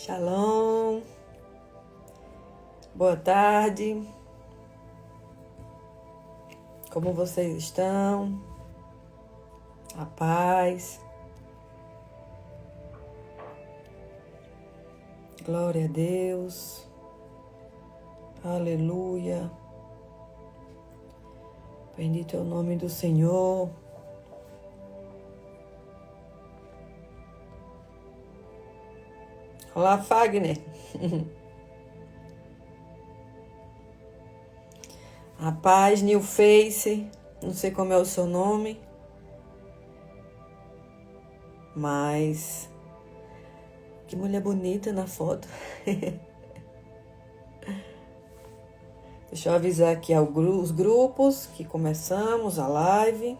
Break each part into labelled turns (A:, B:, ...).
A: Shalom, boa tarde, como vocês estão? A paz, glória a Deus, aleluia, bendito é o nome do Senhor. Olá, Fagner. A paz, New Face, não sei como é o seu nome, mas que mulher bonita na foto. Deixa eu avisar aqui os grupos que começamos a live.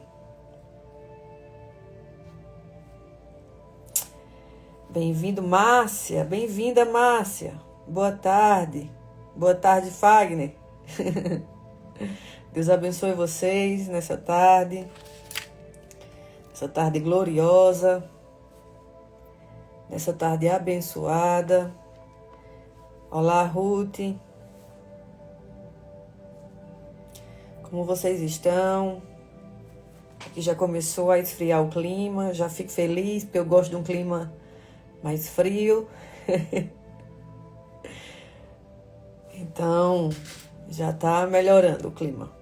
A: Bem-vindo, Márcia. Bem-vinda, Márcia. Boa tarde. Boa tarde, Fagner. Deus abençoe vocês nessa tarde. Essa tarde gloriosa. Nessa tarde abençoada. Olá, Ruth. Como vocês estão? Aqui já começou a esfriar o clima. Já fico feliz porque eu gosto de um clima mais frio. Então, já tá melhorando o clima.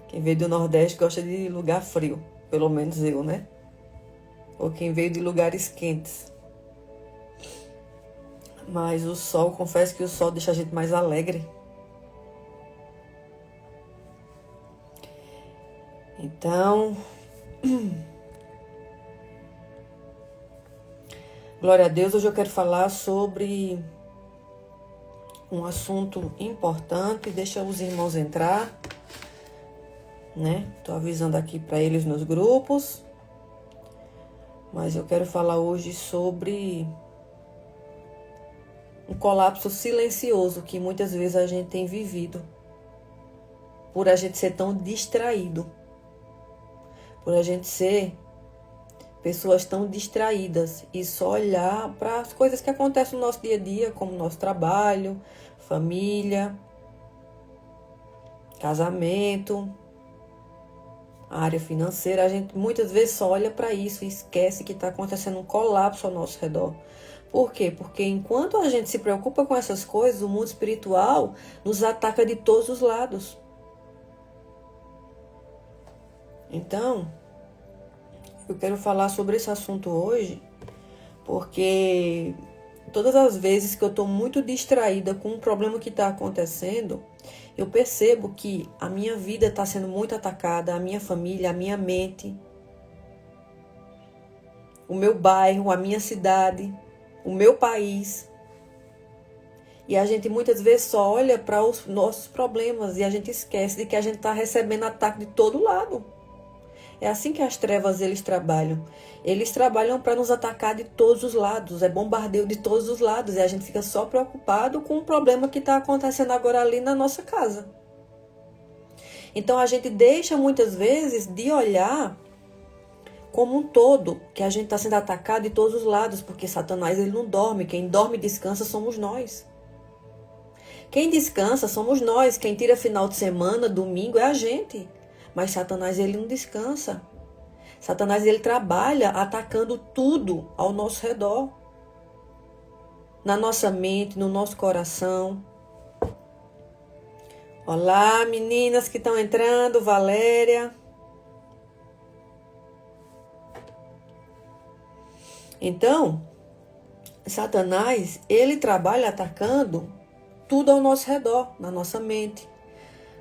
A: Quem veio do Nordeste gosta de lugar frio. Pelo menos eu, né? Ou quem veio de lugares quentes. Mas o sol, confesso que o sol deixa a gente mais alegre. Então, glória a Deus, hoje eu quero falar sobre um assunto importante. Deixa os irmãos entrar, né? Tô avisando aqui para eles nos grupos. Mas eu quero falar hoje sobre um colapso silencioso que muitas vezes a gente tem vivido por a gente ser tão distraído, por a gente ser pessoas tão distraídas e só olhar para as coisas que acontecem no nosso dia a dia, como nosso trabalho, família, casamento, área financeira. A gente muitas vezes só olha para isso e esquece que está acontecendo um colapso ao nosso redor. Por quê? Porque enquanto a gente se preocupa com essas coisas, o mundo espiritual nos ataca de todos os lados. Então, eu quero falar sobre esse assunto hoje, porque todas as vezes que eu estou muito distraída com um problema que está acontecendo, eu percebo que a minha vida está sendo muito atacada, a minha família, a minha mente, o meu bairro, a minha cidade, o meu país. E a gente muitas vezes só olha para os nossos problemas e a gente esquece de que a gente está recebendo ataque de todo lado. É assim que as trevas eles trabalham. Eles trabalham para nos atacar de todos os lados. É bombardeio de todos os lados. E a gente fica só preocupado com o problema que está acontecendo agora ali na nossa casa. Então a gente deixa muitas vezes de olhar como um todo, que a gente está sendo atacado de todos os lados, porque Satanás ele não dorme. Quem dorme e descansa somos nós. Quem descansa somos nós. Quem tira final de semana, domingo, é a gente. Mas Satanás, ele não descansa. Satanás, ele trabalha atacando tudo ao nosso redor. Na nossa mente, no nosso coração. Olá, meninas que estão entrando. Valéria. Então, Satanás, ele trabalha atacando tudo ao nosso redor. Na nossa mente,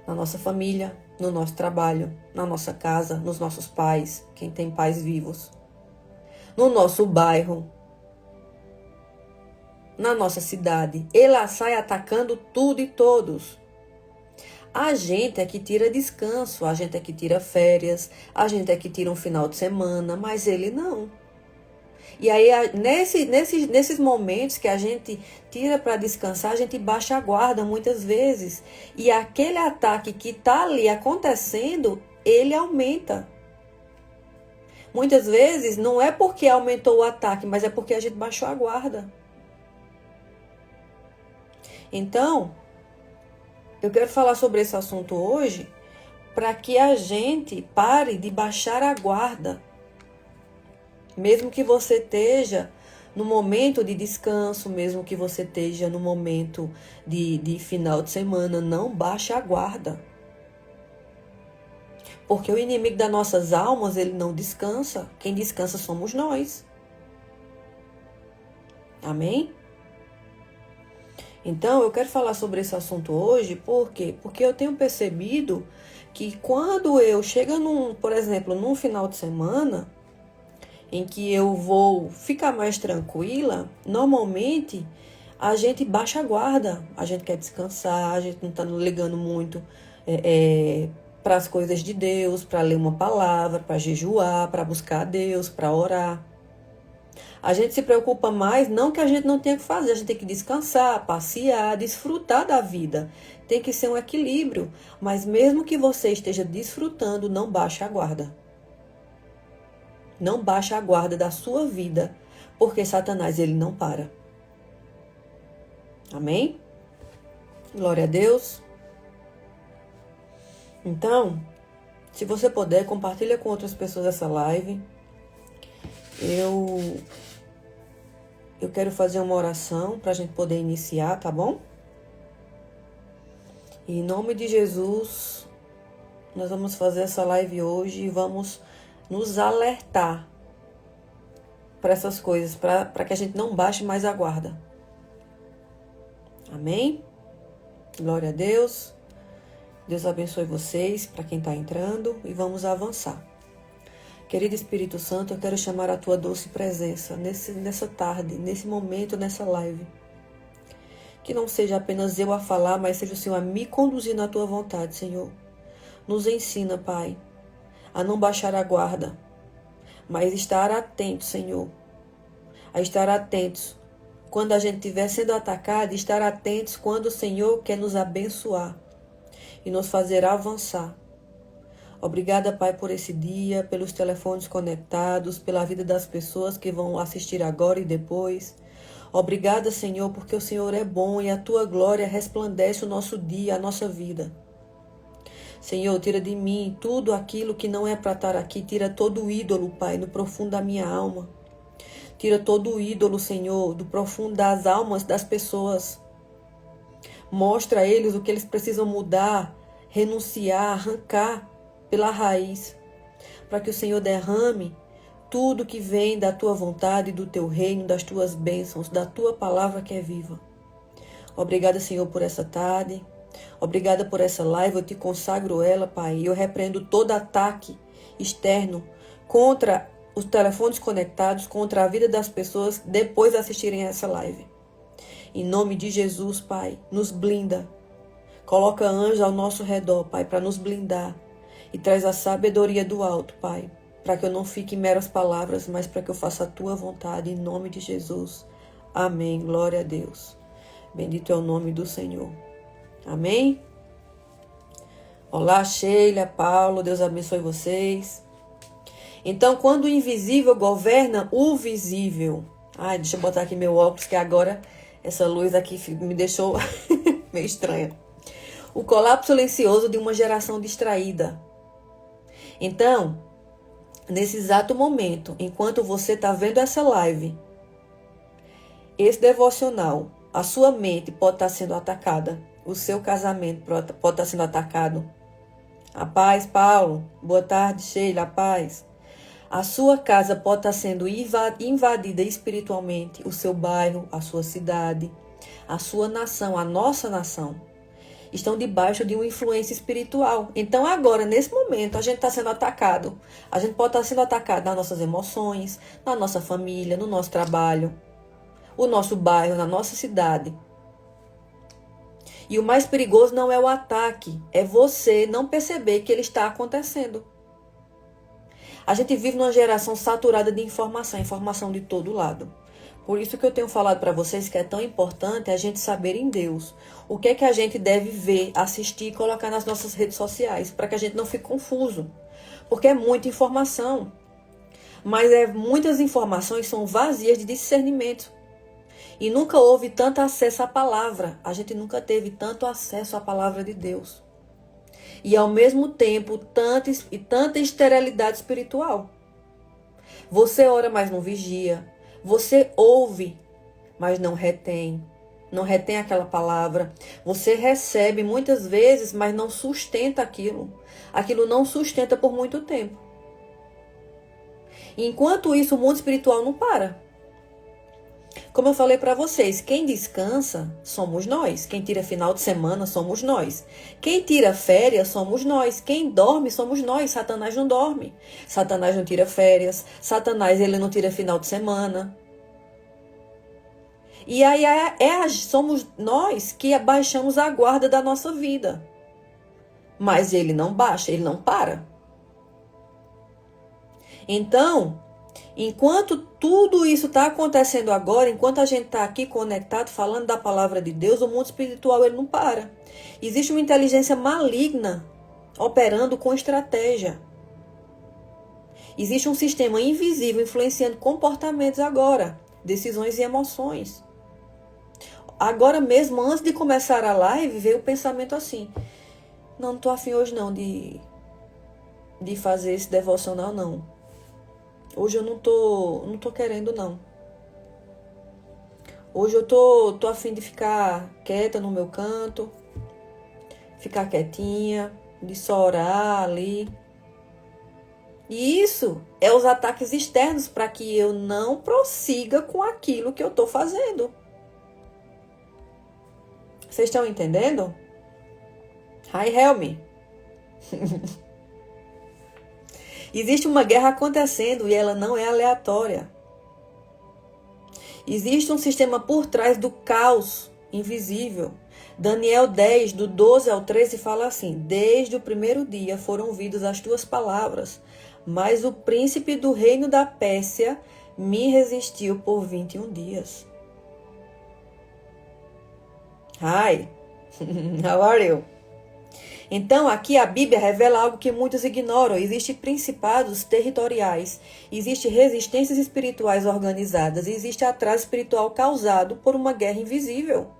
A: na nossa família, no nosso trabalho, na nossa casa, nos nossos pais, quem tem pais vivos, no nosso bairro, na nossa cidade. Ele sai atacando tudo e todos. A gente é que tira descanso, a gente é que tira férias, a gente é que tira um final de semana, mas ele não. E aí, nesses momentos que a gente tira para descansar, a gente baixa a guarda muitas vezes. E aquele ataque que está ali acontecendo, ele aumenta. Muitas vezes não é porque aumentou o ataque, mas é porque a gente baixou a guarda. Então, eu quero falar sobre esse assunto hoje para que a gente pare de baixar a guarda. Mesmo que você esteja no momento de descanso, mesmo que você esteja no momento de final de semana, não baixe a guarda. Porque o inimigo das nossas almas, ele não descansa. Quem descansa somos nós. Amém? Então, eu quero falar sobre esse assunto hoje, por quê? Porque eu tenho percebido que quando eu chego por exemplo, num final de semana, em que eu vou ficar mais tranquila, normalmente a gente baixa a guarda, a gente quer descansar, a gente não está ligando muito para as coisas de Deus, para ler uma palavra, para jejuar, para buscar a Deus, para orar. A gente se preocupa mais, não que a gente não tenha que fazer, a gente tem que descansar, passear, desfrutar da vida. Tem que ser um equilíbrio, mas mesmo que você esteja desfrutando, não baixe a guarda. Não baixe a guarda da sua vida, porque Satanás, ele não para. Amém? Glória a Deus. Então, se você puder, compartilha com outras pessoas essa live. Eu quero fazer uma oração para a gente poder iniciar, tá bom? Em nome de Jesus, nós vamos fazer essa live hoje e vamos nos alertar para essas coisas, para que a gente não baixe mais a guarda. Amém? Glória a Deus. Deus abençoe vocês, para quem está entrando, e vamos avançar. Querido Espírito Santo, eu quero chamar a tua doce presença nessa tarde, nesse momento, nessa live. Que não seja apenas eu a falar, mas seja o Senhor a me conduzir na tua vontade, Senhor. Nos ensina, Pai, a não baixar a guarda, mas estar atentos, Senhor. A estar atentos quando a gente estiver sendo atacado, e estar atentos quando o Senhor quer nos abençoar e nos fazer avançar. Obrigada, Pai, por esse dia, pelos telefones conectados, pela vida das pessoas que vão assistir agora e depois. Obrigada, Senhor, porque o Senhor é bom e a tua glória resplandece o nosso dia, a nossa vida. Senhor, tira de mim tudo aquilo que não é para estar aqui. Tira todo o ídolo, Pai, no profundo da minha alma. Tira todo o ídolo, Senhor, do profundo das almas das pessoas. Mostra a eles o que eles precisam mudar, renunciar, arrancar pela raiz, para que o Senhor derrame tudo que vem da tua vontade, do teu reino, das tuas bênçãos, da tua palavra que é viva. Obrigada, Senhor, por essa tarde. Obrigada por essa live. Eu te consagro ela, Pai. Eu repreendo todo ataque externo contra os telefones conectados, contra a vida das pessoas depois de assistirem essa live. Em nome de Jesus, Pai, nos blinda. Coloca anjos ao nosso redor, Pai, para nos blindar. E traz a sabedoria do alto, Pai, para que eu não fique em meras palavras, mas para que eu faça a tua vontade, em nome de Jesus. Amém. Glória a Deus. Bendito é o nome do Senhor. Amém? Olá, Sheila, Paulo, Deus abençoe vocês. Então, quando o invisível governa o visível. Ai, deixa eu botar aqui meu óculos, que agora essa luz aqui me deixou meio estranha. O colapso silencioso de uma geração distraída. Então, nesse exato momento, enquanto você está vendo essa live, esse devocional, a sua mente pode estar sendo atacada. O seu casamento pode estar sendo atacado. A paz, Paulo. Boa tarde, Sheila. A paz. A sua casa pode estar sendo invadida espiritualmente. O seu bairro, a sua cidade, a sua nação, a nossa nação estão debaixo de uma influência espiritual. Então agora, nesse momento, a gente está sendo atacado. A gente pode estar sendo atacado nas nossas emoções, na nossa família, no nosso trabalho, o nosso bairro, na nossa cidade. E o mais perigoso não é o ataque, é você não perceber que ele está acontecendo. A gente vive numa geração saturada de informação de todo lado. Por isso que eu tenho falado para vocês que é tão importante a gente saber em Deus o que é que a gente deve ver, assistir e colocar nas nossas redes sociais, para que a gente não fique confuso, porque é muita informação. Mas muitas informações são vazias de discernimento. E nunca houve tanto acesso à palavra. A gente nunca teve tanto acesso à palavra de Deus. E ao mesmo tempo, tanta esterilidade espiritual. Você ora, mas não vigia. Você ouve, mas não retém. Não retém aquela palavra. Você recebe muitas vezes, mas não sustenta aquilo. Aquilo não sustenta por muito tempo. Enquanto isso, o mundo espiritual não para. Como eu falei para vocês, quem descansa somos nós. Quem tira final de semana somos nós. Quem tira férias somos nós. Quem dorme somos nós. Satanás não dorme. Satanás não tira férias. Satanás ele não tira final de semana. E aí somos nós que abaixamos a guarda da nossa vida. Mas ele não baixa, ele não para. Então, enquanto tudo isso está acontecendo agora, enquanto a gente está aqui conectado, falando da palavra de Deus, o mundo espiritual ele não para. Existe uma inteligência maligna operando com estratégia. Existe um sistema invisível influenciando comportamentos agora, decisões e emoções. Agora mesmo, antes de começar a live, veio o pensamento assim: não estou afim hoje não de fazer esse devocional não. Hoje eu não tô querendo não. Hoje eu tô afim de ficar quieta no meu canto, ficar quietinha, de só orar ali. E isso é os ataques externos para que eu não prossiga com aquilo que eu tô fazendo. Vocês estão entendendo? Hi, help me. Existe uma guerra acontecendo e ela não é aleatória. Existe um sistema por trás do caos invisível. Daniel 10, do 12 ao 13, fala assim: desde o primeiro dia foram ouvidas as tuas palavras, mas o príncipe do reino da Pérsia me resistiu por 21 dias. Hi, how are you? Então, aqui a Bíblia revela algo que muitos ignoram. Existem principados territoriais, existem resistências espirituais organizadas, existe atraso espiritual causado por uma guerra invisível.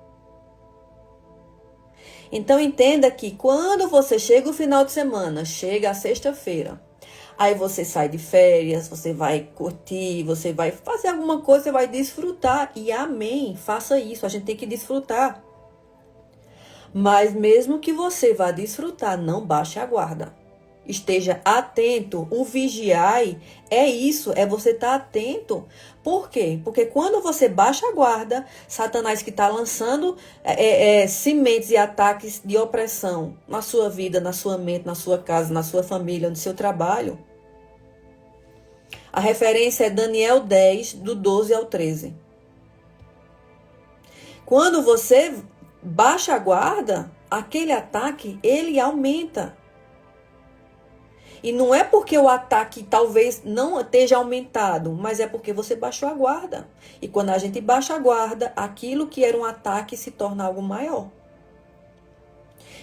A: Então, entenda que quando você chega o final de semana, chega a sexta-feira, aí você sai de férias, você vai curtir, você vai fazer alguma coisa, você vai desfrutar. E amém, faça isso, a gente tem que desfrutar. Mas mesmo que você vá desfrutar, não baixe a guarda. Esteja atento. O vigiai é isso, é você estar atento. Por quê? Porque quando você baixa a guarda, Satanás que está lançando sementes e ataques de opressão na sua vida, na sua mente, na sua casa, na sua família, no seu trabalho. A referência é Daniel 10, do 12 ao 13. Quando você baixa a guarda, aquele ataque, ele aumenta. E não é porque o ataque talvez não esteja aumentado, mas é porque você baixou a guarda. E quando a gente baixa a guarda, aquilo que era um ataque se torna algo maior.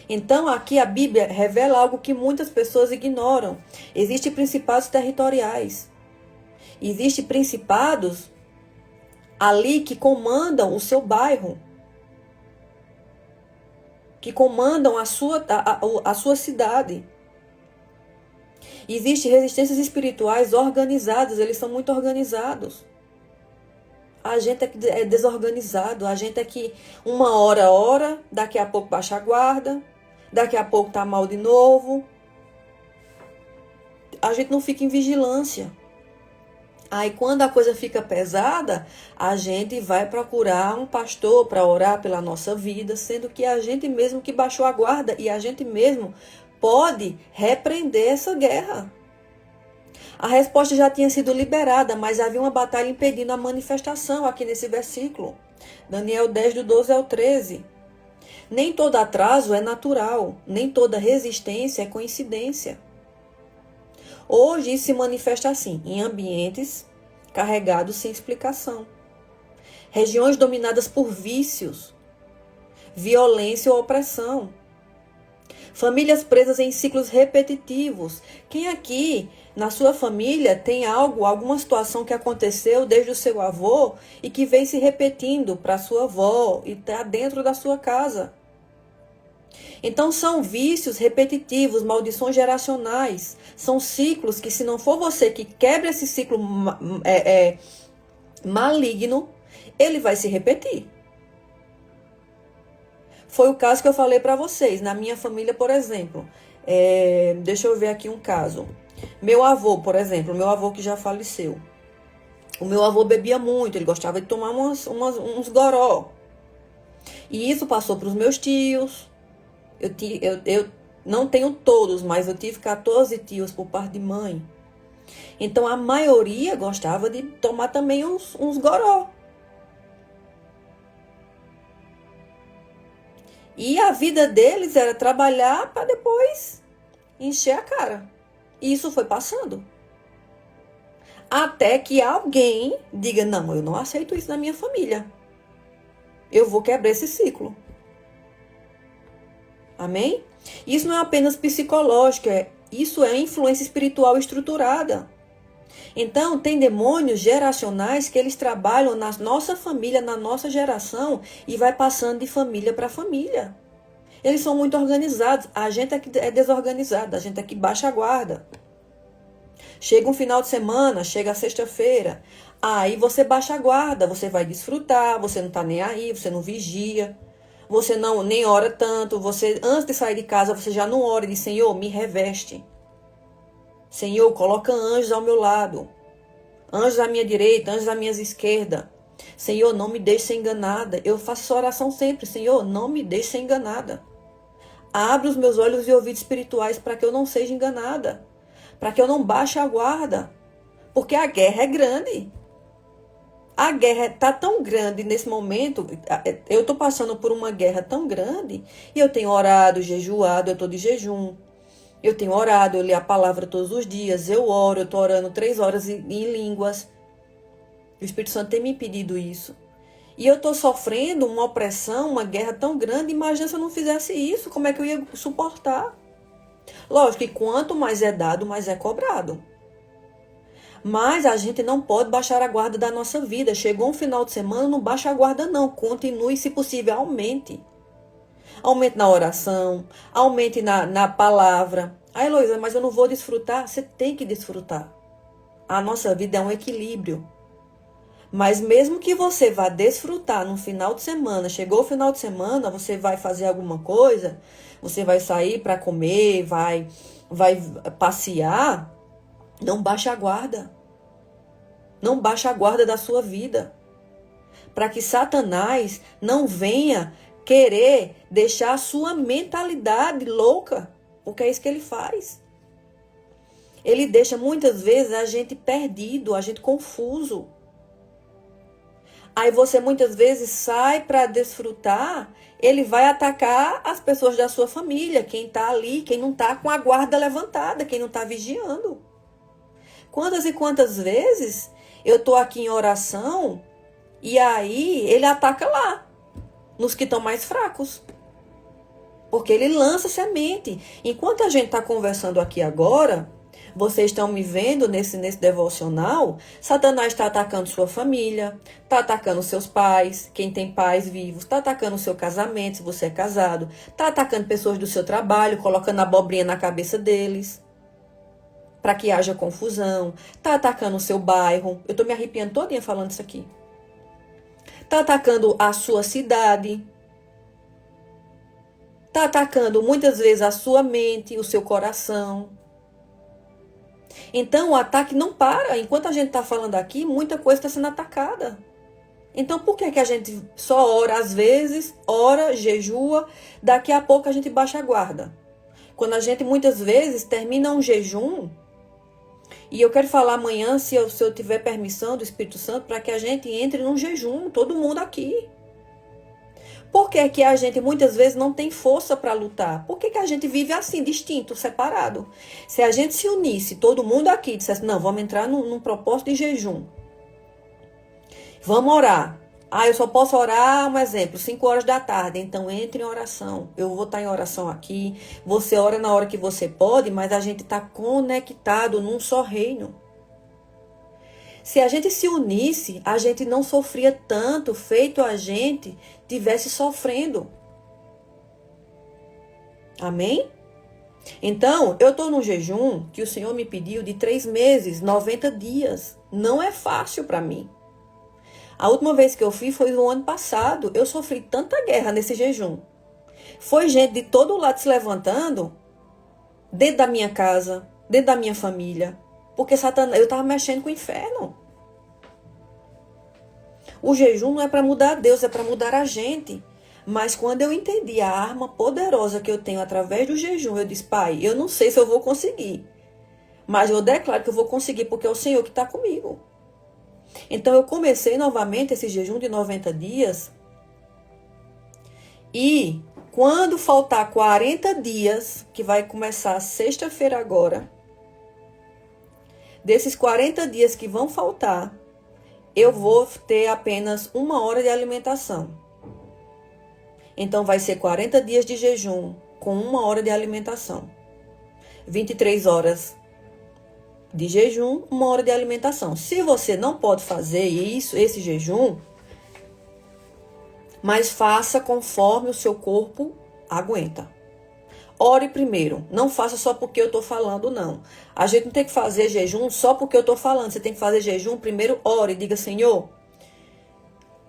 A: Então, aqui a Bíblia revela algo que muitas pessoas ignoram. Existem principados territoriais. Existem principados ali que comandam o seu bairro, que comandam a sua cidade. Existem resistências espirituais organizadas, eles são muito organizados. A gente é desorganizado, a gente é que uma hora ora, daqui a pouco baixa a guarda, daqui a pouco tá mal de novo. A gente não fica em vigilância. Aí quando a coisa fica pesada, a gente vai procurar um pastor para orar pela nossa vida, sendo que a gente mesmo que baixou a guarda e a gente mesmo pode repreender essa guerra. A resposta já tinha sido liberada, mas havia uma batalha impedindo a manifestação aqui nesse versículo. Daniel 10, do 12 ao 13. Nem todo atraso é natural, nem toda resistência é coincidência. Hoje isso se manifesta assim, em ambientes carregados sem explicação. Regiões dominadas por vícios, violência ou opressão. Famílias presas em ciclos repetitivos. Quem aqui na sua família tem alguma situação que aconteceu desde o seu avô e que vem se repetindo para a sua avó e está dentro da sua casa? Então são vícios repetitivos, maldições geracionais. São ciclos que, se não for você que quebra esse ciclo maligno, ele vai se repetir. Foi o caso que eu falei para vocês. Na minha família, por exemplo, deixa eu ver aqui um caso. Meu avô, por exemplo, meu avô que já faleceu. O meu avô bebia muito, ele gostava de tomar uns goró. E isso passou para os meus tios. Eu não tenho todos, mas eu tive 14 tios por parte de mãe. Então a maioria gostava de tomar também uns goró. E a vida deles era trabalhar para depois encher a cara. E isso foi passando. Até que alguém diga, não, eu não aceito isso na minha família. Eu vou quebrar esse ciclo. Amém? Isso não é apenas psicológico, isso é influência espiritual estruturada. Então, tem demônios geracionais que eles trabalham na nossa família, na nossa geração, e vai passando de família para família. Eles são muito organizados. A gente é que é desorganizado, a gente é que baixa a guarda. Chega um final de semana, chega a sexta-feira, aí você baixa a guarda, você vai desfrutar, você não está nem aí, você não vigia. Você não nem ora tanto, você antes de sair de casa, você já não ora e diz, Senhor, me reveste. Senhor, coloca anjos ao meu lado. Anjos à minha direita, anjos à minha esquerda. Senhor, não me deixe ser enganada. Eu faço essa oração sempre. Senhor, não me deixe ser enganada. Abre os meus olhos e ouvidos espirituais para que eu não seja enganada. Para que eu não baixe a guarda. Porque a guerra é grande. A guerra está tão grande nesse momento, eu estou passando por uma guerra tão grande, e eu tenho orado, jejuado, eu estou de jejum. Eu tenho orado, eu leio a palavra todos os dias, eu oro, eu estou orando 3 horas em línguas. O Espírito Santo tem me pedido isso. E eu estou sofrendo uma opressão, uma guerra tão grande, imagina se eu não fizesse isso, como é que eu ia suportar? Lógico que quanto mais é dado, mais é cobrado. Mas a gente não pode baixar a guarda da nossa vida. Chegou um final de semana, não baixa a guarda não. Continue, se possível, aumente. Aumente na oração, aumente na palavra. Ah, Heloísa, mas eu não vou desfrutar. Você tem que desfrutar. A nossa vida é um equilíbrio. Mas mesmo que você vá desfrutar no final de semana, chegou o final de semana, você vai fazer alguma coisa, você vai sair para comer, vai passear, não baixa a guarda. Não baixa a guarda da sua vida. Para que Satanás não venha querer deixar a sua mentalidade louca. Porque é isso que ele faz. Ele deixa muitas vezes a gente perdido, a gente confuso. Aí você muitas vezes sai para desfrutar, ele vai atacar as pessoas da sua família, quem está ali, quem não está com a guarda levantada, quem não está vigiando. Quantas e quantas vezes eu estou aqui em oração e aí ele ataca lá, nos que estão mais fracos. Porque ele lança semente. Enquanto a gente está conversando aqui agora, vocês estão me vendo nesse devocional, Satanás está atacando sua família, está atacando seus pais, quem tem pais vivos, está atacando o seu casamento, se você é casado, está atacando pessoas do seu trabalho, colocando abobrinha na cabeça deles, para que haja confusão, está atacando o seu bairro, eu estou me arrepiando todinha falando isso aqui, está atacando a sua cidade, está atacando muitas vezes a sua mente, o seu coração. Então o ataque não para, enquanto a gente está falando aqui, muita coisa está sendo atacada. Então por que a gente só ora às vezes, ora, jejua, daqui a pouco a gente baixa a guarda? Quando a gente muitas vezes termina um jejum, e eu quero falar amanhã, se eu tiver permissão do Espírito Santo, para que a gente entre num jejum, todo mundo aqui. Por que que a gente muitas vezes não tem força para lutar? Por que a gente vive assim, distinto, separado? Se a gente se unisse, todo mundo aqui dissesse, não, vamos entrar num propósito de jejum. Vamos orar. Ah, eu só posso orar, um exemplo, 5 horas da tarde. Então entre em oração. Eu vou estar em oração aqui. Você ora na hora que você pode, mas a gente está conectado num só reino. Se a gente se unisse, a gente não sofria tanto, feito a gente tivesse sofrendo. Amém? Então, eu estou num jejum que o Senhor me pediu de 3 meses, 90 dias. Não é fácil para mim. A última vez que eu fiz foi no ano passado. Eu sofri tanta guerra nesse jejum. Foi gente de todo lado se levantando, dentro da minha casa, dentro da minha família. Porque Satanás, eu estava mexendo com o inferno. O jejum não é para mudar Deus, é para mudar a gente. Mas quando eu entendi a arma poderosa que eu tenho através do jejum, eu disse, Pai, eu não sei se eu vou conseguir. Mas eu declaro que eu vou conseguir porque é o Senhor que está comigo. Então eu comecei novamente esse jejum de 90 dias. E quando faltar 40 dias, que vai começar sexta-feira agora, desses 40 dias que vão faltar, eu vou ter apenas 1 hora de alimentação. Então vai ser 40 dias de jejum com 1 hora de alimentação. 23 horas de jejum, 1 hora de alimentação. Se você não pode fazer esse jejum, mas faça conforme o seu corpo aguenta. Ore primeiro. Não faça só porque eu estou falando, não. A gente não tem que fazer jejum só porque eu estou falando. Você tem que fazer jejum primeiro, ore. Diga, Senhor,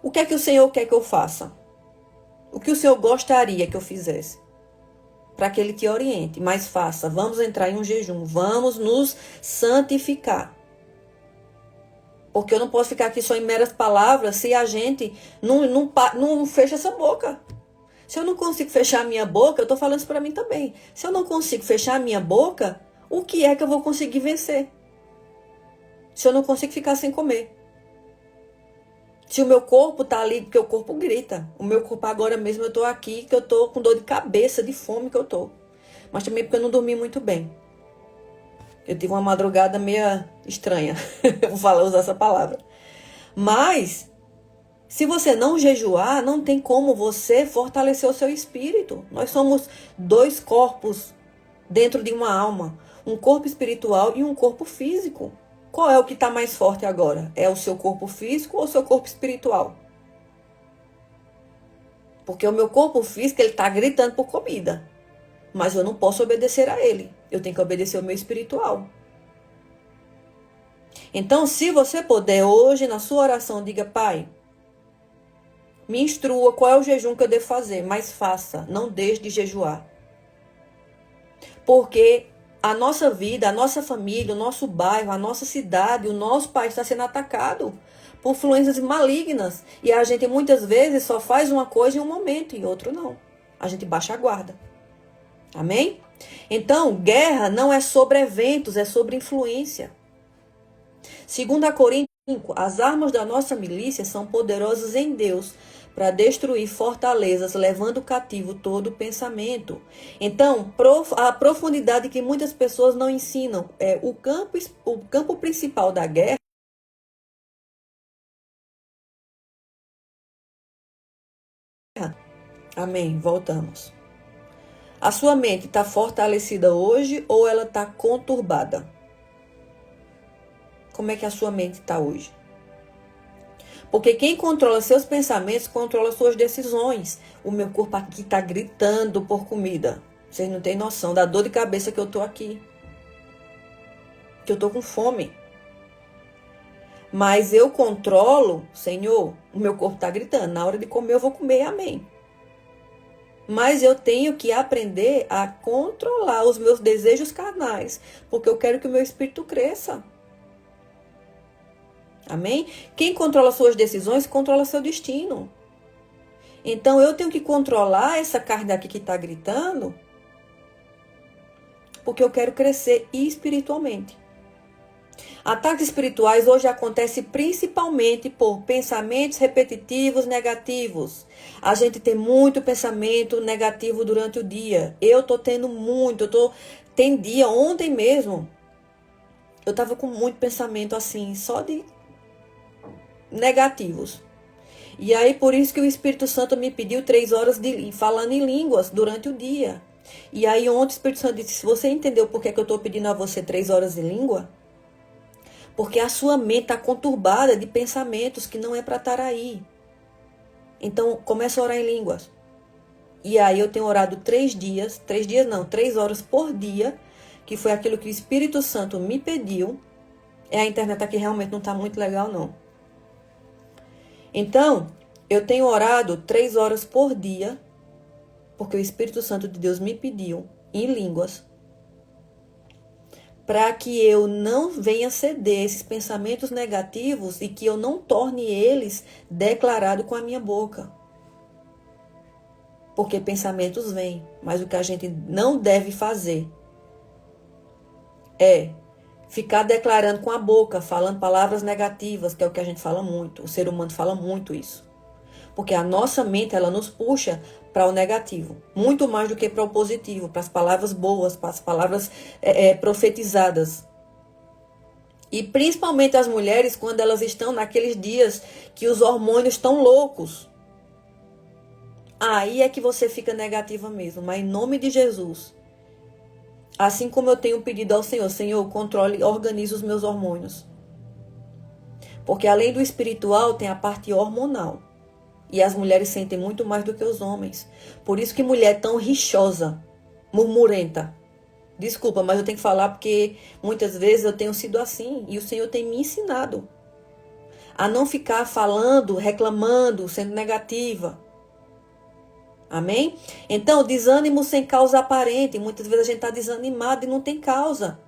A: o que é que o Senhor quer que eu faça? O que o Senhor gostaria que eu fizesse? Para que Ele te oriente. Mas faça. Vamos entrar em um jejum. Vamos nos santificar. Porque eu não posso ficar aqui só em meras palavras se a gente não fecha essa boca. Se eu não consigo fechar a minha boca, eu estou falando isso para mim também. Se eu não consigo fechar a minha boca, o que é que eu vou conseguir vencer? Se eu não consigo ficar sem comer. Se o meu corpo está ali, porque o corpo grita. O meu corpo agora mesmo, eu estou aqui, que eu estou com dor de cabeça, de fome que eu estou. Mas também porque eu não dormi muito bem. Eu tive uma madrugada meio estranha. Eu vou usar essa palavra. Mas, se você não jejuar, não tem como você fortalecer o seu espírito. Nós somos 2 corpos dentro de uma alma. Um corpo espiritual e um corpo físico. Qual é o que está mais forte agora? É o seu corpo físico ou o seu corpo espiritual? Porque o meu corpo físico, ele está gritando por comida. Mas eu não posso obedecer a ele. Eu tenho que obedecer ao meu espiritual. Então, se você puder hoje, na sua oração, diga, Pai, me instrua qual é o jejum que eu devo fazer, mas faça, não deixe de jejuar. Porque a nossa vida, a nossa família, o nosso bairro, a nossa cidade, o nosso país está sendo atacado por influências malignas. E a gente muitas vezes só faz uma coisa em um momento e outro não. A gente baixa a guarda. Amém? Então, guerra não é sobre eventos, é sobre influência. 2 Coríntios 5, as armas da nossa milícia são poderosas em Deus para destruir fortalezas, levando cativo todo pensamento. Então, a profundidade que muitas pessoas não ensinam é o campo principal da guerra. Amém, voltamos. A sua mente está fortalecida hoje ou ela está conturbada? Como é que a sua mente está hoje? Porque quem controla seus pensamentos, controla suas decisões. O meu corpo aqui está gritando por comida. Vocês não têm noção da dor de cabeça que eu estou aqui. Que eu estou com fome. Mas eu controlo, Senhor, o meu corpo está gritando. Na hora de comer eu vou comer, amém. Mas eu tenho que aprender a controlar os meus desejos carnais. Porque eu quero que o meu espírito cresça. Amém? Quem controla suas decisões, controla seu destino. Então, eu tenho que controlar essa carne aqui que está gritando, porque eu quero crescer espiritualmente. Ataques espirituais hoje acontecem principalmente por pensamentos repetitivos negativos. A gente tem muito pensamento negativo durante o dia. Eu estou tendo muito. Tem dia, ontem mesmo, eu estava com muito pensamento assim, só de negativos. E aí, por isso que o Espírito Santo me pediu 3 horas falando em línguas durante o dia. E aí, ontem o Espírito Santo disse, se você entendeu por que eu estou pedindo a você 3 horas em língua? Porque a sua mente está conturbada de pensamentos que não é para estar aí. Então, começa a orar em línguas. E aí, eu tenho orado 3 horas por dia, que foi aquilo que o Espírito Santo me pediu. A internet aqui realmente não está muito legal, não. Então, eu tenho orado 3 horas por dia, porque o Espírito Santo de Deus me pediu, em línguas, para que eu não venha ceder esses pensamentos negativos e que eu não torne eles declarados com a minha boca. Porque pensamentos vêm, mas o que a gente não deve fazer é ficar declarando com a boca, falando palavras negativas, que é o que a gente fala muito. O ser humano fala muito isso. Porque a nossa mente, ela nos puxa para o negativo. Muito mais do que para o positivo, para as palavras boas, para as palavras profetizadas. E principalmente as mulheres, quando elas estão naqueles dias que os hormônios estão loucos. Aí é que você fica negativa mesmo. Mas em nome de Jesus, assim como eu tenho pedido ao Senhor, Senhor, controle e organize os meus hormônios. Porque além do espiritual, tem a parte hormonal. E as mulheres sentem muito mais do que os homens. Por isso que mulher é tão rixosa, murmurenta. Desculpa, mas eu tenho que falar porque muitas vezes eu tenho sido assim. E o Senhor tem me ensinado a não ficar falando, reclamando, sendo negativa. Amém? Então, desânimo sem causa aparente. Muitas vezes a gente está desanimado e não tem causa.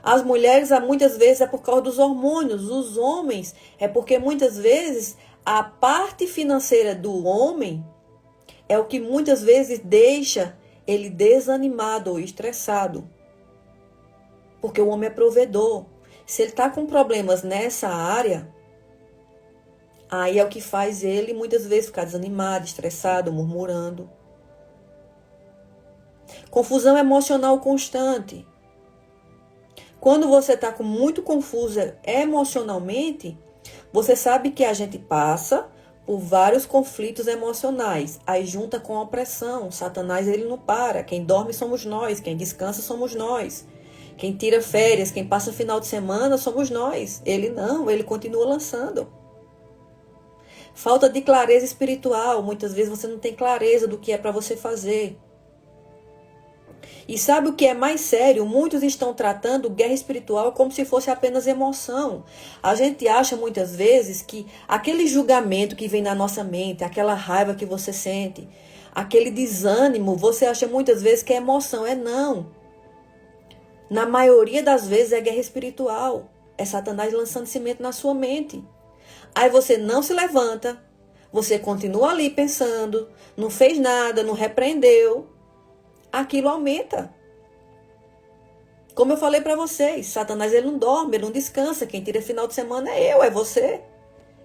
A: As mulheres, muitas vezes, é por causa dos hormônios. Os homens, é porque muitas vezes a parte financeira do homem é o que muitas vezes deixa ele desanimado ou estressado. Porque o homem é provedor. Se ele está com problemas nessa área, aí é o que faz ele muitas vezes ficar desanimado, estressado, murmurando. Confusão emocional constante. Quando você está muito confusa emocionalmente, você sabe que a gente passa por vários conflitos emocionais. Aí junta com a opressão. Satanás, ele não para. Quem dorme somos nós. Quem descansa somos nós. Quem tira férias, quem passa final de semana somos nós. Ele não, ele continua lançando. Falta de clareza espiritual. Muitas vezes você não tem clareza do que é para você fazer. E sabe o que é mais sério? Muitos estão tratando guerra espiritual como se fosse apenas emoção. A gente acha muitas vezes que aquele julgamento que vem na nossa mente, aquela raiva que você sente, aquele desânimo, você acha muitas vezes que é emoção. É não. Na maioria das vezes é guerra espiritual. É Satanás lançando cimento na sua mente. Aí você não se levanta, você continua ali pensando, não fez nada, não repreendeu. Aquilo aumenta. Como eu falei para vocês, Satanás ele não dorme, ele não descansa. Quem tira final de semana é eu, é você.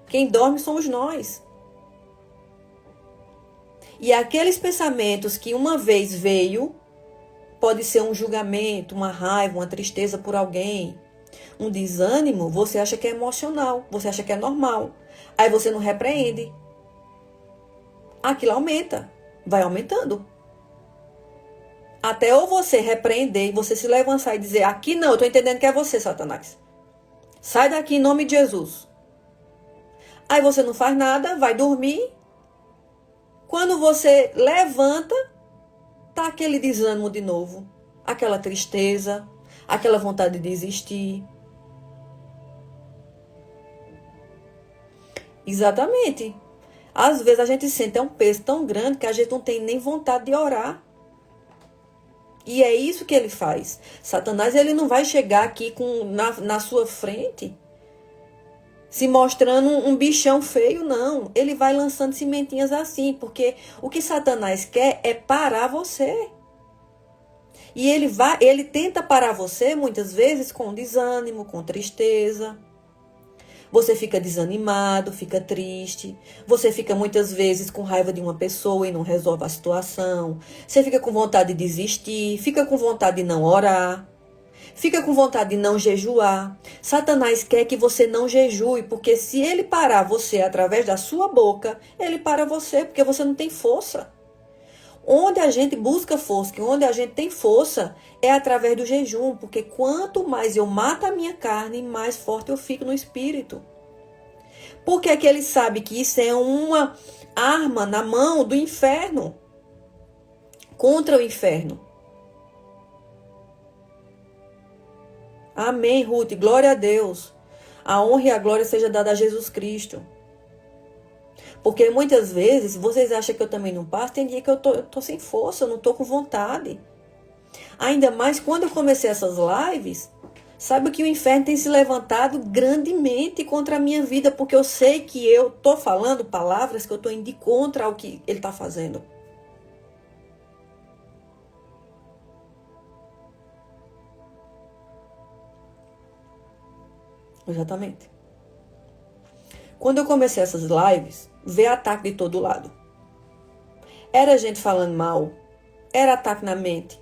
A: Quem dorme somos nós. E aqueles pensamentos que uma vez veio, pode ser um julgamento, uma raiva, uma tristeza por alguém, um desânimo, você acha que é emocional, você acha que é normal. Aí você não repreende. Aquilo aumenta, vai aumentando. Até ou você repreender, você se levantar e dizer, aqui não, eu estou entendendo que é você, Satanás. Sai daqui em nome de Jesus. Aí você não faz nada, vai dormir. Quando você levanta, tá aquele desânimo de novo. Aquela tristeza, aquela vontade de desistir. Exatamente. Às vezes a gente sente um peso tão grande que a gente não tem nem vontade de orar. E é isso que ele faz. Satanás, ele não vai chegar aqui na sua frente se mostrando um bichão feio, não. Ele vai lançando cimentinhas assim, porque o que Satanás quer é parar você. E ele tenta parar você muitas vezes com desânimo, com tristeza. Você fica desanimado, fica triste. Você fica muitas vezes com raiva de uma pessoa e não resolve a situação. Você fica com vontade de desistir, fica com vontade de não orar. Fica com vontade de não jejuar. Satanás quer que você não jejue, porque se ele parar você através da sua boca, ele para você, porque você não tem força. Onde a gente busca força, onde a gente tem força, é através do jejum, porque quanto mais eu mato a minha carne, mais forte eu fico no espírito. Porque é que ele sabe que isso é uma arma na mão do inferno, contra o inferno. Amém, Ruth. Glória a Deus. A honra e a glória seja dada a Jesus Cristo. Porque muitas vezes, vocês acham que eu também não passo, tem dia que eu tô sem força, eu não tô com vontade. Ainda mais quando eu comecei essas lives, sabe que o inferno tem se levantado grandemente contra a minha vida, porque eu sei que eu tô falando palavras que eu tô indo de contra ao que ele tá fazendo. Exatamente. Quando eu comecei essas lives, veio ataque de todo lado. Era gente falando mal, era ataque na mente,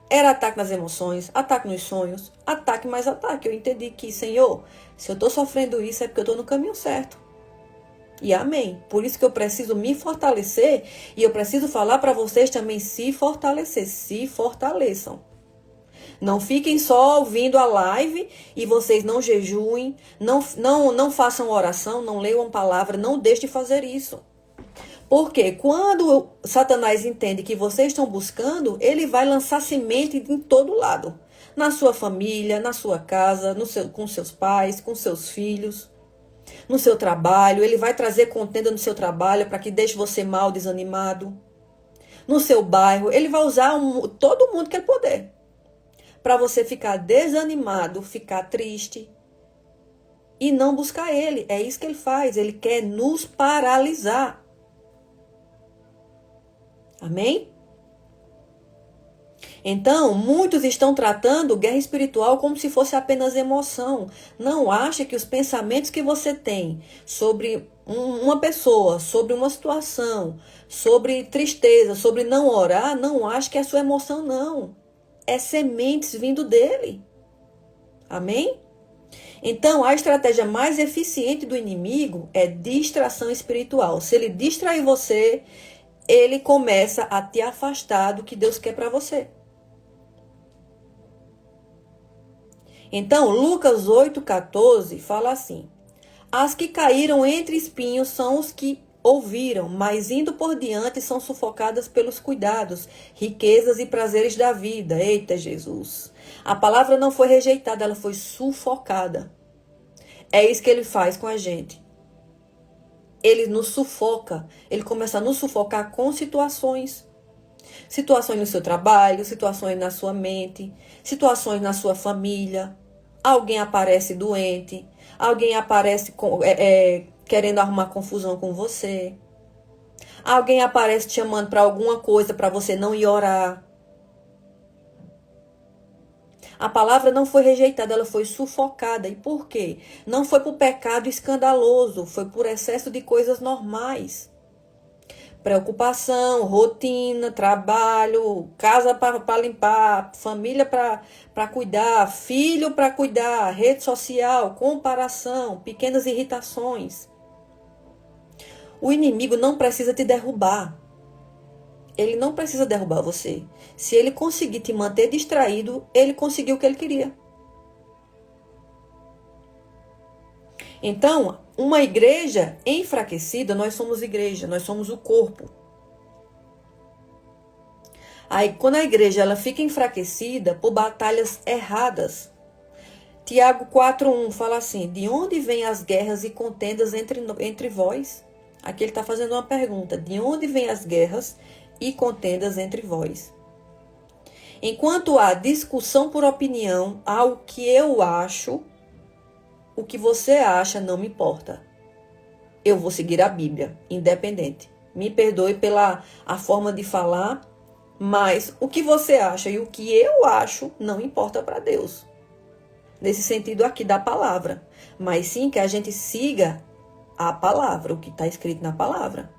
A: era ataque nas emoções, ataque nos sonhos, ataque mais ataque. Eu entendi que, Senhor, se eu estou sofrendo isso é porque eu estou no caminho certo. E amém. Por isso que eu preciso me fortalecer e eu preciso falar para vocês também se fortalecer, se fortaleçam. Não fiquem só ouvindo a live e vocês não jejuem, não façam oração, não leiam palavra, não deixem de fazer isso. Porque quando Satanás entende que vocês estão buscando, ele vai lançar semente em todo lado. Na sua família, na sua casa, com seus pais, com seus filhos, no seu trabalho. Ele vai trazer contenda no seu trabalho para que deixe você mal, desanimado. No seu bairro, ele vai usar todo mundo que ele puder. Para você ficar desanimado, ficar triste e não buscar ele. É isso que ele faz. Ele quer nos paralisar. Amém? Então, muitos estão tratando guerra espiritual como se fosse apenas emoção. Não ache que os pensamentos que você tem sobre uma pessoa, sobre uma situação, sobre tristeza, sobre não orar, não ache que é sua emoção, não. É sementes vindo dele. Amém? Então, a estratégia mais eficiente do inimigo é distração espiritual. Se ele distrair você, ele começa a te afastar do que Deus quer para você. Então, Lucas 8,14 fala assim: as que caíram entre espinhos são os que ouviram, mas indo por diante são sufocadas pelos cuidados, riquezas e prazeres da vida. Eita, Jesus! A palavra não foi rejeitada, ela foi sufocada. É isso que ele faz com a gente. Ele nos sufoca, ele começa a nos sufocar com situações. Situações no seu trabalho, situações na sua mente, situações na sua família. Alguém aparece doente, alguém aparece querendo arrumar confusão com você. Alguém aparece te chamando para alguma coisa para você não ir orar. A palavra não foi rejeitada, ela foi sufocada. E por quê? Não foi por pecado escandaloso, foi por excesso de coisas normais. Preocupação, rotina, trabalho, casa para limpar, família para cuidar, filho para cuidar, rede social, comparação, pequenas irritações. O inimigo não precisa te derrubar. Ele não precisa derrubar você. Se ele conseguir te manter distraído, ele conseguiu o que ele queria. Então, uma igreja enfraquecida, nós somos igreja, nós somos o corpo. Aí, quando a igreja ela fica enfraquecida por batalhas erradas, Tiago 4,1 fala assim: de onde vêm as guerras e contendas entre vós? Aqui ele está fazendo uma pergunta: de onde vêm as guerras e contendas entre vós? Enquanto há discussão por opinião, há o que eu acho. O que você acha não me importa. Eu vou seguir a Bíblia, independente. Me perdoe pela a forma de falar, mas o que você acha e o que eu acho não importa para Deus. Nesse sentido aqui da palavra. Mas sim que a gente siga a palavra, o que está escrito na palavra.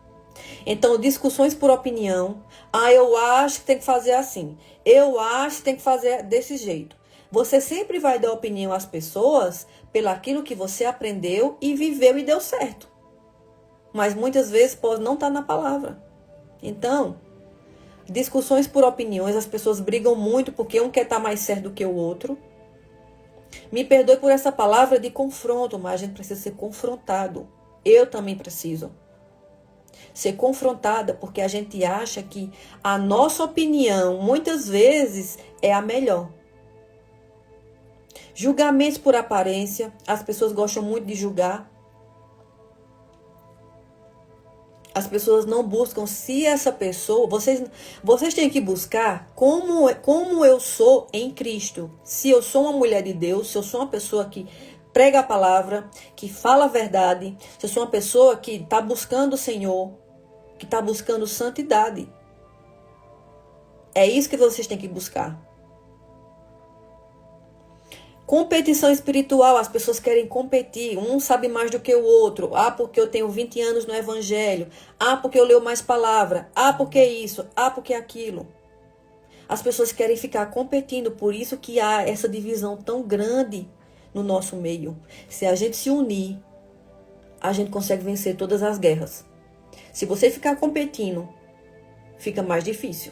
A: Então, discussões por opinião. Eu acho que tem que fazer assim. Eu acho que tem que fazer desse jeito. Você sempre vai dar opinião às pessoas pelo aquilo que você aprendeu e viveu e deu certo. Mas muitas vezes pode não estar na palavra. Então, discussões por opiniões, as pessoas brigam muito porque um quer estar mais certo do que o outro. Me perdoe por essa palavra de confronto, mas a gente precisa ser confrontado. Eu também preciso ser confrontada, porque a gente acha que a nossa opinião, muitas vezes, é a melhor. Julgamentos por aparência, as pessoas gostam muito de julgar. As pessoas não buscam se essa pessoa... Vocês têm que buscar como eu sou em Cristo. Se eu sou uma mulher de Deus, se eu sou uma pessoa que prega a palavra, que fala a verdade, se eu sou uma pessoa que está buscando o Senhor, que está buscando santidade. É isso que vocês têm que buscar. Competição espiritual, as pessoas querem competir, um sabe mais do que o outro. Porque eu tenho 20 anos no evangelho. Porque eu leio mais palavra. Porque isso. Porque aquilo. As pessoas querem ficar competindo, por isso que há essa divisão tão grande no nosso meio. Se a gente se unir, a gente consegue vencer todas as guerras. Se você ficar competindo, fica mais difícil.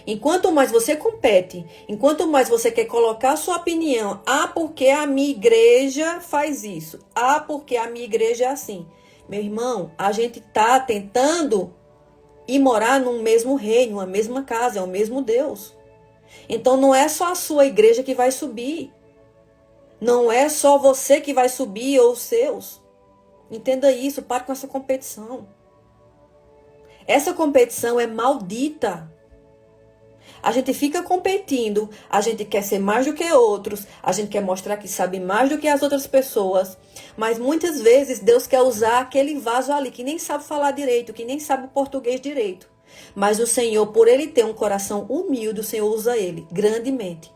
A: Enquanto mais você compete, enquanto mais você quer colocar a sua opinião, porque a minha igreja faz isso, porque a minha igreja é assim. Meu irmão, a gente está tentando ir morar num mesmo reino, uma mesma casa, é o mesmo Deus. Então não é só a sua igreja que vai subir. Não é só você que vai subir ou os seus. Entenda isso, pare com essa competição. Essa competição é maldita. A gente fica competindo, a gente quer ser mais do que outros, a gente quer mostrar que sabe mais do que as outras pessoas, mas muitas vezes Deus quer usar aquele vaso ali que nem sabe falar direito, que nem sabe o português direito. Mas o Senhor, por ele ter um coração humilde, o Senhor usa ele grandemente.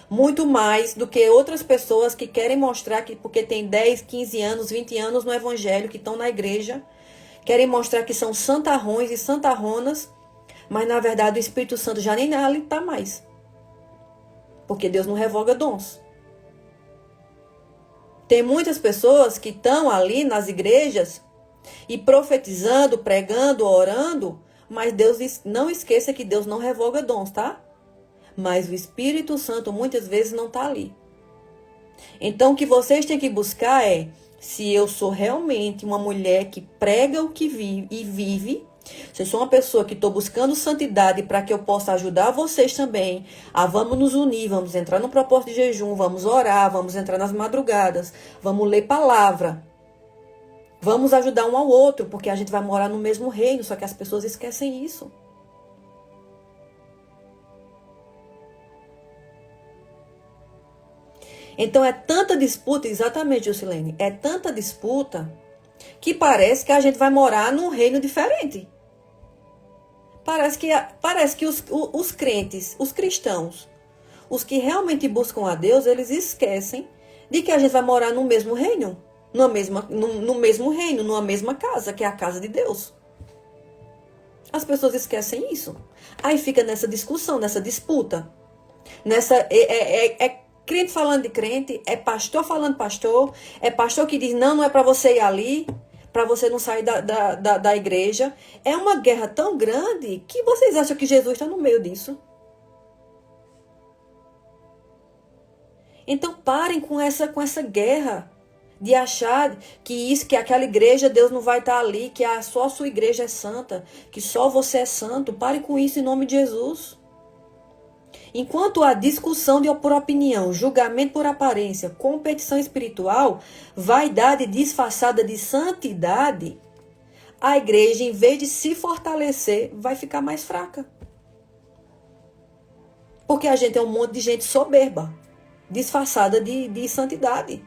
A: Muito mais do que outras pessoas que querem mostrar que porque tem 10, 15 anos, 20 anos no evangelho, que estão na igreja, querem mostrar que são santarrões e santarronas, mas na verdade o Espírito Santo já nem ali está mais. Porque Deus não revoga dons. Tem muitas pessoas que estão ali nas igrejas e profetizando, pregando, orando, mas Deus não esqueça que Deus não revoga dons, tá? Mas o Espírito Santo muitas vezes não está ali. Então o que vocês têm que buscar é se eu sou realmente uma mulher que prega o que vive e vive. Se eu sou uma pessoa que estou buscando santidade para que eu possa ajudar vocês também, vamos nos unir, vamos entrar no propósito de jejum, vamos orar, vamos entrar nas madrugadas, vamos ler palavra, vamos ajudar um ao outro, porque a gente vai morar no mesmo reino, só que as pessoas esquecem isso. Então é tanta disputa, exatamente, Jusilene, é tanta disputa que parece que a gente vai morar num reino diferente. Parece que os crentes, os cristãos, os que realmente buscam a Deus, eles esquecem de que a gente vai morar no mesmo reino, no mesmo reino, numa mesma casa, que é a casa de Deus. As pessoas esquecem isso. Aí fica nessa discussão, nessa disputa. Crente falando de crente, é pastor falando pastor, é pastor que diz, não é para você ir ali, para você não sair da igreja. É uma guerra tão grande que vocês acham que Jesus está no meio disso? Então parem com essa guerra de achar que aquela igreja Deus não vai estar ali, que só a sua igreja é santa, que só você é santo. Parem com isso em nome de Jesus. Enquanto há discussão por opinião, julgamento por aparência, competição espiritual, vaidade disfarçada de santidade, a igreja, em vez de se fortalecer, vai ficar mais fraca. Porque a gente é um monte de gente soberba, disfarçada de santidade.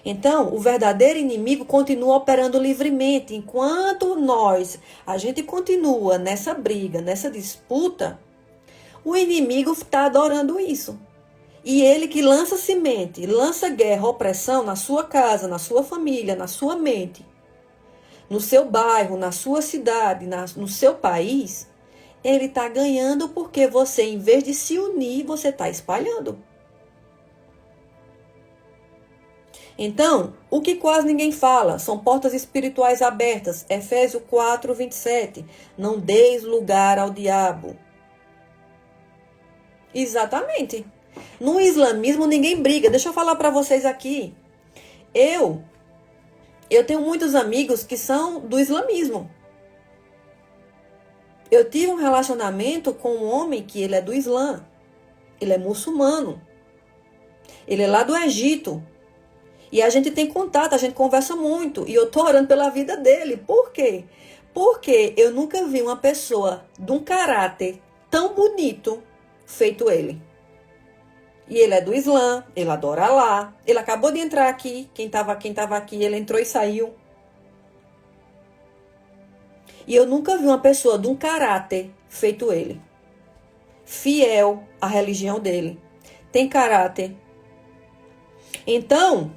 A: Então, o verdadeiro inimigo continua operando livremente. Enquanto a gente continua nessa briga, nessa disputa, o inimigo está adorando isso. E ele que lança semente, lança guerra, opressão na sua casa, na sua família, na sua mente, no seu bairro, na sua cidade, no seu país, ele está ganhando porque você, em vez de se unir, você está espalhando. Então, o que quase ninguém fala são portas espirituais abertas. Efésios 4, 27. Não deis lugar ao diabo. Exatamente. No islamismo ninguém briga. Deixa eu falar para vocês aqui. Eu tenho muitos amigos que são do islamismo. Eu tive um relacionamento com um homem que ele é do Islã. Ele é muçulmano. Ele é lá do Egito. E a gente tem contato, a gente conversa muito. E eu tô orando pela vida dele. Por quê? Porque eu nunca vi uma pessoa de um caráter tão bonito feito ele. E ele é do Islã, ele adora Alá. Ele acabou de entrar aqui. Quem tava aqui, ele entrou e saiu. E eu nunca vi uma pessoa de um caráter feito ele. Fiel à religião dele. Tem caráter. Então,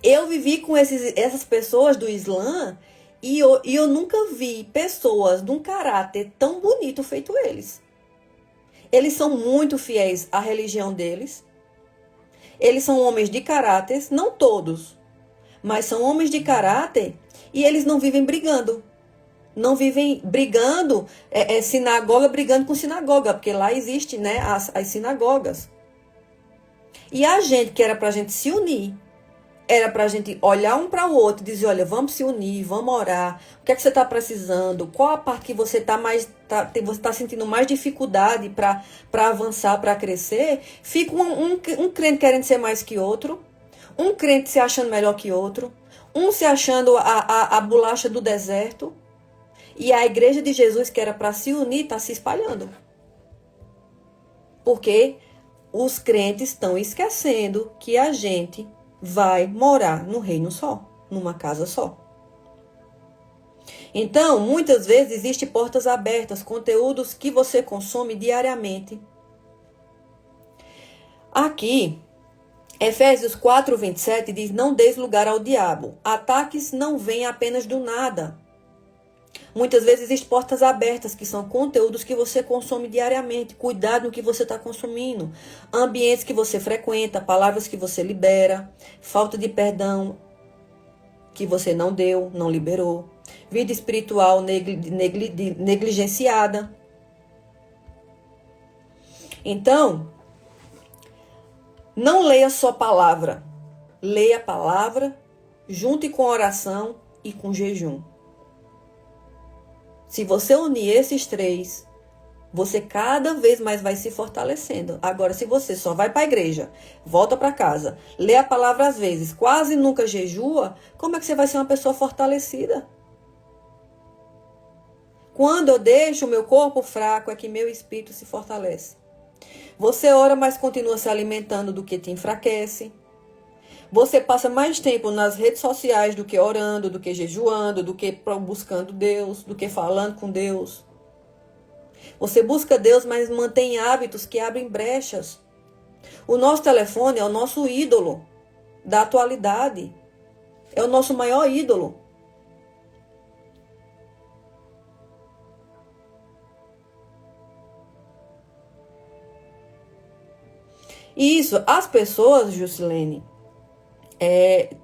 A: eu vivi com essas pessoas do Islã e eu nunca vi pessoas de um caráter tão bonito feito eles. Eles são muito fiéis à religião deles. Eles são homens de caráter, não todos, mas são homens de caráter e eles não vivem brigando. Não vivem brigando, sinagoga brigando com sinagoga, porque lá existe, né, as sinagogas. E a gente, que era pra gente se unir, era pra gente olhar um para o outro e dizer, olha, vamos se unir, vamos orar. O que é que você está precisando? Qual a parte que você você está sentindo mais dificuldade para avançar, para crescer? Fica um crente querendo ser mais que outro, um crente se achando melhor que outro, um se achando a bolacha do deserto. E a igreja de Jesus, que era para se unir, está se espalhando. Porque os crentes estão esquecendo que a gente vai morar num reino só, numa casa só. Então, muitas vezes existem portas abertas, conteúdos que você consome diariamente. Aqui, Efésios 4, 27 diz, não deis lugar ao diabo. Ataques não vêm apenas do nada. Muitas vezes existem portas abertas, que são conteúdos que você consome diariamente. Cuidado no que você está consumindo. Ambientes que você frequenta, palavras que você libera, falta de perdão que você não deu, não liberou. Vida espiritual negligenciada. Então, não leia só palavra. Leia a palavra, junte com oração e com jejum. Se você unir esses três, você cada vez mais vai se fortalecendo. Agora, se você só vai para a igreja, volta para casa, lê a palavra às vezes, quase nunca jejua, como é que você vai ser uma pessoa fortalecida? Quando eu deixo o meu corpo fraco, é que meu espírito se fortalece. Você ora, mas continua se alimentando do que te enfraquece. Você passa mais tempo nas redes sociais do que orando, do que jejuando, do que buscando Deus, do que falando com Deus. Você busca Deus, mas mantém hábitos que abrem brechas. O nosso telefone é o nosso ídolo da atualidade. É o nosso maior ídolo. E isso, as pessoas, Jusilene,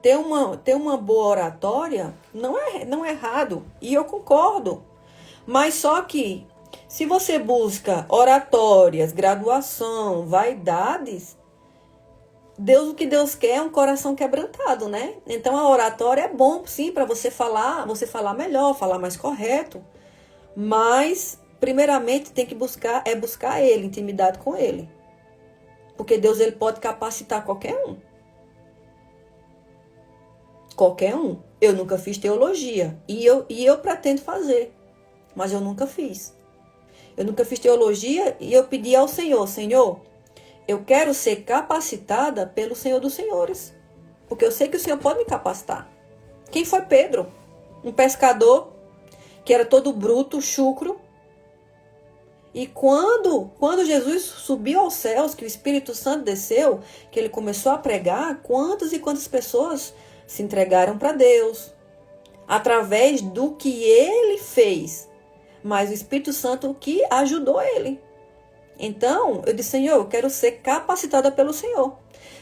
A: ter uma boa oratória não é errado. E eu concordo. Mas só que, se você busca oratórias, graduação, vaidades, o que Deus quer é um coração quebrantado, né? Então a oratória é bom, sim, para você falar melhor, falar mais correto. Mas, primeiramente, tem que buscar Ele, intimidade com Ele. Porque Deus, Ele pode capacitar qualquer um. Qualquer um. Eu nunca fiz teologia. E eu pretendo fazer. Mas eu nunca fiz. Eu nunca fiz teologia e eu pedi ao Senhor, Senhor, eu quero ser capacitada pelo Senhor dos Senhores. Porque eu sei que o Senhor pode me capacitar. Quem foi Pedro? Um pescador que era todo bruto, chucro. E quando Jesus subiu aos céus, que o Espírito Santo desceu, que ele começou a pregar, quantas e quantas pessoas se entregaram para Deus, através do que ele fez, mas o Espírito Santo que ajudou ele. Então, eu disse, Senhor, eu quero ser capacitada pelo Senhor.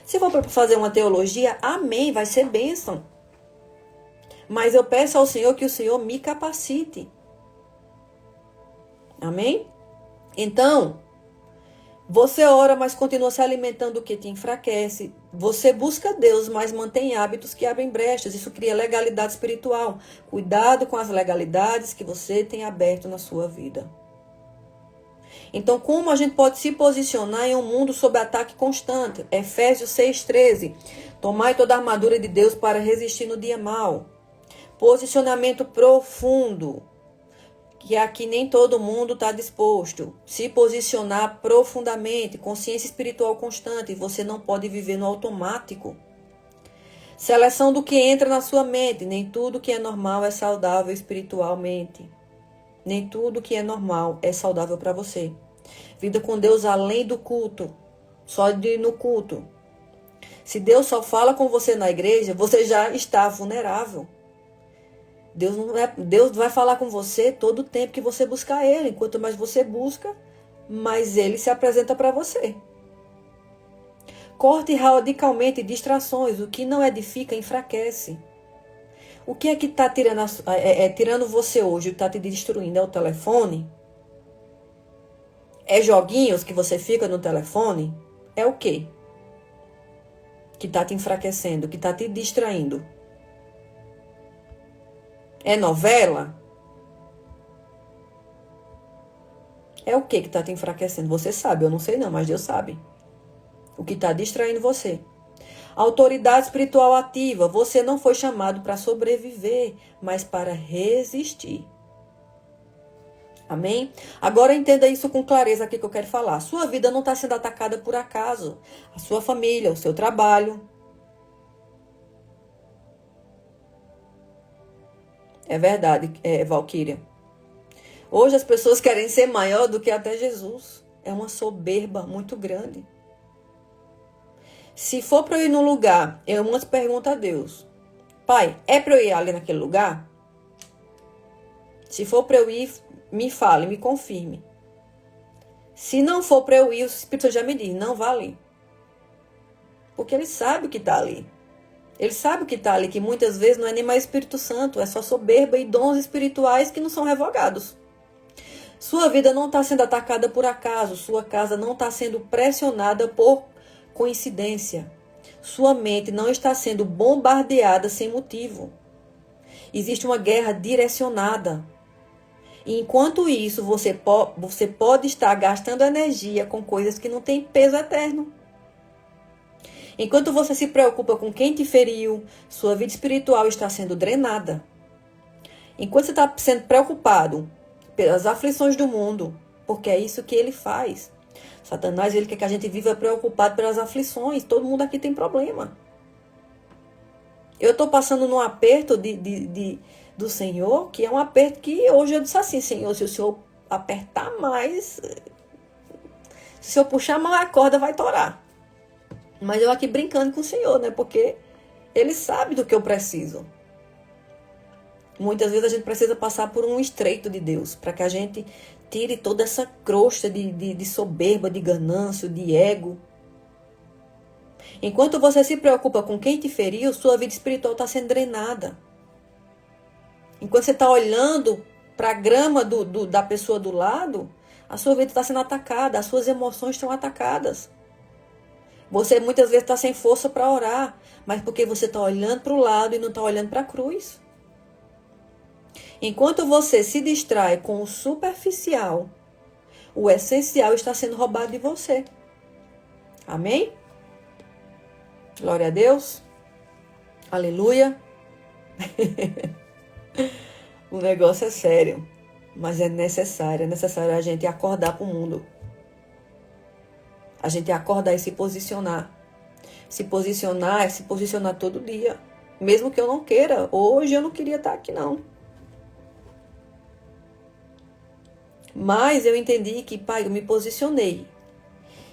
A: Se for para fazer uma teologia, amém, vai ser bênção. Mas eu peço ao Senhor que o Senhor me capacite. Amém? Então, você ora, mas continua se alimentando do que te enfraquece. Você busca Deus, mas mantém hábitos que abrem brechas. Isso cria legalidade espiritual. Cuidado com as legalidades que você tem aberto na sua vida. Então, como a gente pode se posicionar em um mundo sob ataque constante? Efésios 6,13. Tomai toda a armadura de Deus para resistir no dia mau. Posicionamento profundo, que aqui nem todo mundo está disposto. Se posicionar profundamente, consciência espiritual constante. Você não pode viver no automático. Seleção do que entra na sua mente. Nem tudo que é normal é saudável espiritualmente. Nem tudo que é normal é saudável para você. Vida com Deus além do culto. Só de ir no culto. Se Deus só fala com você na igreja, você já está vulnerável. Deus vai falar com você todo o tempo que você buscar Ele. Quanto mais você busca, mais Ele se apresenta para você. Corte radicalmente distrações. O que não edifica, enfraquece. O que é que está tirando você hoje, está te destruindo? É o telefone? É joguinhos que você fica no telefone? É o quê? Que está te enfraquecendo, que está te distraindo? É novela? É o que está te enfraquecendo? Você sabe, eu não sei não, mas Deus sabe. O que está distraindo você. Autoridade espiritual ativa. Você não foi chamado para sobreviver, mas para resistir. Amém? Agora entenda isso com clareza aqui que eu quero falar. Sua vida não está sendo atacada por acaso. A sua família, o seu trabalho. É verdade, Valquíria. Hoje as pessoas querem ser maior do que até Jesus. É uma soberba muito grande. Se for para eu ir num lugar, eu antes pergunto a Deus. Pai, é para eu ir ali naquele lugar? Se for para eu ir, me fale, me confirme. Se não for para eu ir, o Espírito Santo já me diz, não vá ali. Porque ele sabe o que está ali. Ele sabe o que está ali, que muitas vezes não é nem mais Espírito Santo, é só soberba e dons espirituais que não são revogados. Sua vida não está sendo atacada por acaso, sua casa não está sendo pressionada por coincidência. Sua mente não está sendo bombardeada sem motivo. Existe uma guerra direcionada. E enquanto isso, você pode estar gastando energia com coisas que não têm peso eterno. Enquanto você se preocupa com quem te feriu, sua vida espiritual está sendo drenada. Enquanto você está sendo preocupado pelas aflições do mundo, porque é isso que ele faz. Satanás, ele quer que a gente viva preocupado pelas aflições. Todo mundo aqui tem problema. Eu estou passando num aperto do Senhor, que é um aperto que hoje eu disse assim, Senhor, se o Senhor apertar mais, se o Senhor puxar mais a corda, vai torar. Mas eu aqui brincando com o Senhor, né? Porque Ele sabe do que eu preciso. Muitas vezes a gente precisa passar por um estreito de Deus, para que a gente tire toda essa crosta de soberba, de ganância, de ego. Enquanto você se preocupa com quem te feriu, sua vida espiritual está sendo drenada. Enquanto você está olhando para a grama da pessoa do lado, a sua vida está sendo atacada, as suas emoções estão atacadas. Você muitas vezes está sem força para orar, mas porque você está olhando para o lado e não está olhando para a cruz. Enquanto você se distrai com o superficial, o essencial está sendo roubado de você. Amém? Glória a Deus. Aleluia. O negócio é sério, mas é necessário a gente acordar para o mundo. A gente acordar e se posicionar. Se posicionar é se posicionar todo dia. Mesmo que eu não queira. Hoje eu não queria estar aqui, não. Mas eu entendi que, Pai, eu me posicionei.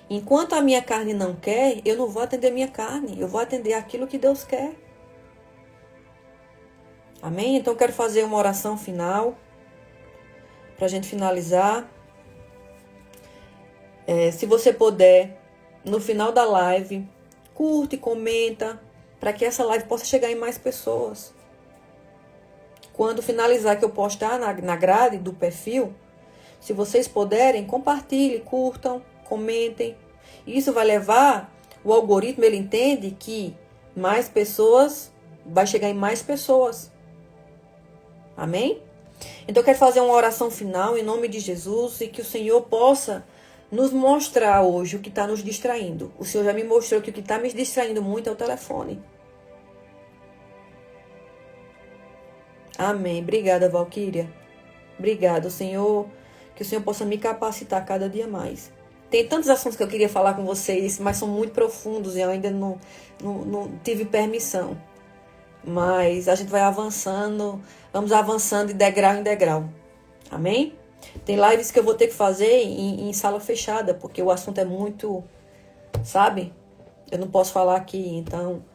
A: Enquanto a minha carne não quer, eu não vou atender minha carne. Eu vou atender aquilo que Deus quer. Amém? Então, eu quero fazer uma oração final, para a gente finalizar. Se você puder, no final da live, curte, comenta, para que essa live possa chegar em mais pessoas. Quando finalizar que eu postar na grade do perfil, se vocês puderem, compartilhem, curtam, comentem. Isso vai levar, o algoritmo, ele entende que mais pessoas, vai chegar em mais pessoas. Amém? Então eu quero fazer uma oração final em nome de Jesus e que o Senhor possa nos mostrar hoje o que está nos distraindo. O Senhor já me mostrou que o que está me distraindo muito é o telefone. Amém. Obrigada, Valquíria. Obrigada, Senhor. Que o Senhor possa me capacitar cada dia mais. Tem tantos assuntos que eu queria falar com vocês, mas são muito profundos e eu ainda não tive permissão. Mas a gente vai avançando, vamos avançando de degrau em degrau. Amém? Tem lives que eu vou ter que fazer em sala fechada, porque o assunto é muito, sabe? Eu não posso falar aqui, então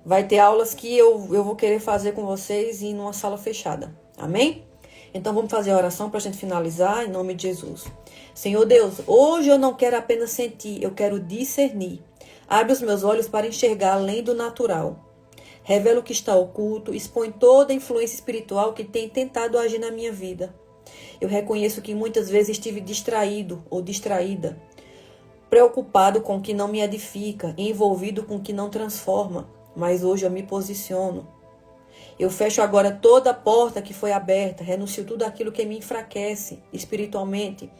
A: vai ter aulas que eu vou querer fazer com vocês em uma sala fechada. Amém? Então vamos fazer a oração para a gente finalizar, em nome de Jesus. Senhor Deus, hoje eu não quero apenas sentir, eu quero discernir. Abre os meus olhos para enxergar além do natural. Revela o que está oculto, expõe toda a influência espiritual que tem tentado agir na minha vida. Eu reconheço que muitas vezes estive distraído ou distraída, preocupado com o que não me edifica, envolvido com o que não transforma, mas hoje eu me posiciono. Eu fecho agora toda a porta que foi aberta, renuncio tudo aquilo que me enfraquece espiritualmente,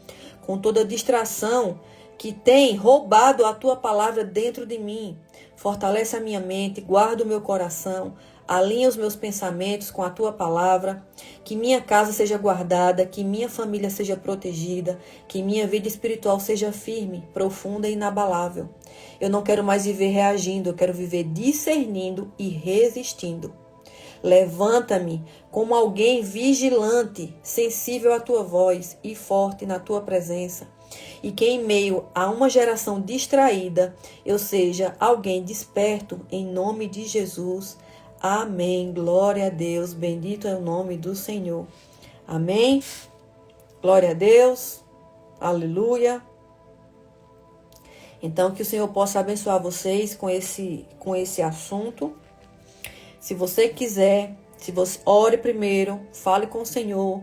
A: com toda a distração que tem roubado a tua palavra dentro de mim. Fortalece a minha mente, guarda o meu coração, alinha os meus pensamentos com a tua palavra, que minha casa seja guardada, que minha família seja protegida, que minha vida espiritual seja firme, profunda e inabalável. Eu não quero mais viver reagindo, eu quero viver discernindo e resistindo. Levanta-me como alguém vigilante, sensível à tua voz e forte na tua presença. E que em meio a uma geração distraída, eu seja alguém desperto em nome de Jesus. Amém. Glória a Deus. Bendito é o nome do Senhor. Amém. Glória a Deus. Aleluia. Então, que o Senhor possa abençoar vocês com esse assunto. Se você quiser, se você ore primeiro, fale com o Senhor.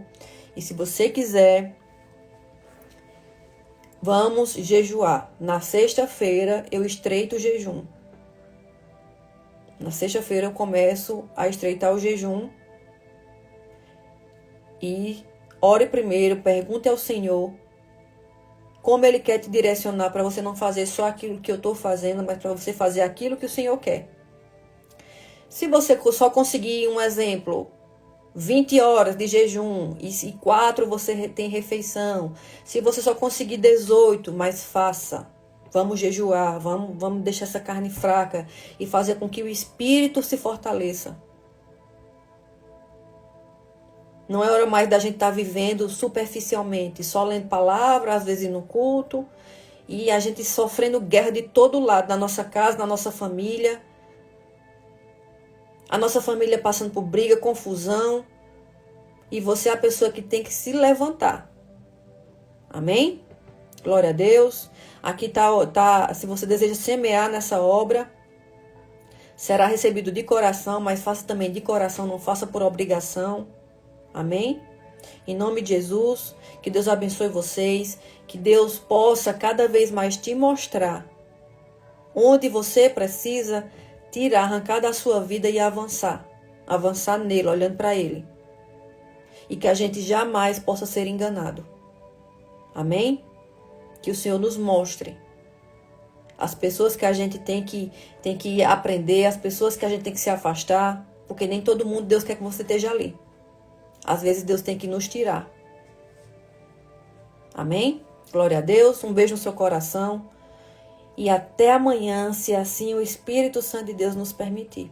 A: E se você quiser, vamos jejuar. Na sexta-feira eu estreito o jejum. Na sexta-feira eu começo a estreitar o jejum. E ore primeiro, pergunte ao Senhor como Ele quer te direcionar para você não fazer só aquilo que eu estou fazendo, mas para você fazer aquilo que o Senhor quer. Se você só conseguir, um exemplo, 20 horas de jejum e 4 você tem refeição. Se você só conseguir 18, mas faça. Vamos jejuar, vamos deixar essa carne fraca e fazer com que o espírito se fortaleça. Não é hora mais da gente estar vivendo superficialmente, só lendo palavras, às vezes no culto, e a gente sofrendo guerra de todo lado, na nossa casa, na nossa família. A nossa família passando por briga, confusão. E você é a pessoa que tem que se levantar. Amém? Glória a Deus. Aqui tá, se você deseja semear nessa obra, será recebido de coração, mas faça também de coração, não faça por obrigação. Amém? Em nome de Jesus, que Deus abençoe vocês, que Deus possa cada vez mais te mostrar onde você precisa tirar, arrancar da sua vida e avançar nele, olhando para ele. E que a gente jamais possa ser enganado. Amém? Que o Senhor nos mostre as pessoas que a gente tem que aprender, as pessoas que a gente tem que se afastar, porque nem todo mundo Deus quer que você esteja ali. Às vezes Deus tem que nos tirar. Amém? Glória a Deus, um beijo no seu coração e até amanhã, se assim o Espírito Santo de Deus nos permitir.